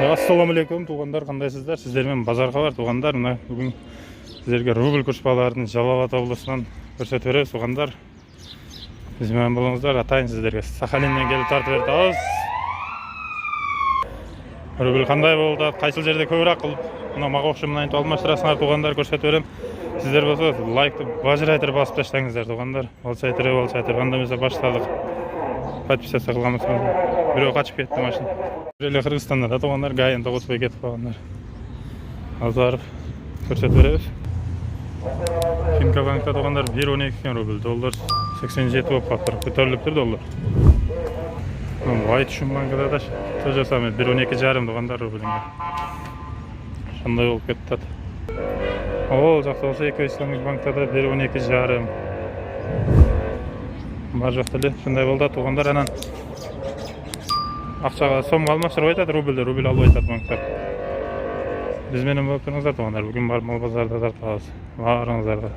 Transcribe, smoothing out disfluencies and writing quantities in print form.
Ассаламу алейкум туғандар, қандайсыздар? Сіздермен базарға бар туғандар. Мына бүгін сіздерге рубль күрішбаларын Жалал-Абад облысынан көрсетіп береміз туғандар. Бізбен болыңыздар, атайын сіздерге Сахалиннен келіп тартып бердік. Рубль қандай болды? Қайсыл жерде көбірек қылып, мына маға ұқшымын айтып алмаштырасыңдар туғандар, көрсетіп берем. Сіздер болса лайкты бажырайтыр басып таштаңыздар туғандар. Болсайтыр, андамызда баштадық. Подписаться қыламыз. Біреу қачып кетті машина. Біреулер Қырғызстанда да туғандар, Гайында қоспай кетіп қалғандар. Азарып көрсетіп береміз. Финкобанкта туғандар 1.12 рубль, доллар 87 болып қаттыр. Көтеріліп тұр доллар. White шум банкада да то же самое 1.12,5 туғандар рубльге. Шандай болып кетті. Ол жақта болса Исламик банкта да 1.12,5. Бар жақта ле, шындай болды туғандар, анан ақшаға сомға алмаштырып айтады, рубль алып айтады банктар. Біз менен болып тұрыңыздар туғандар, бүгін бар мал базарда тартығыз. Барыңыздар да.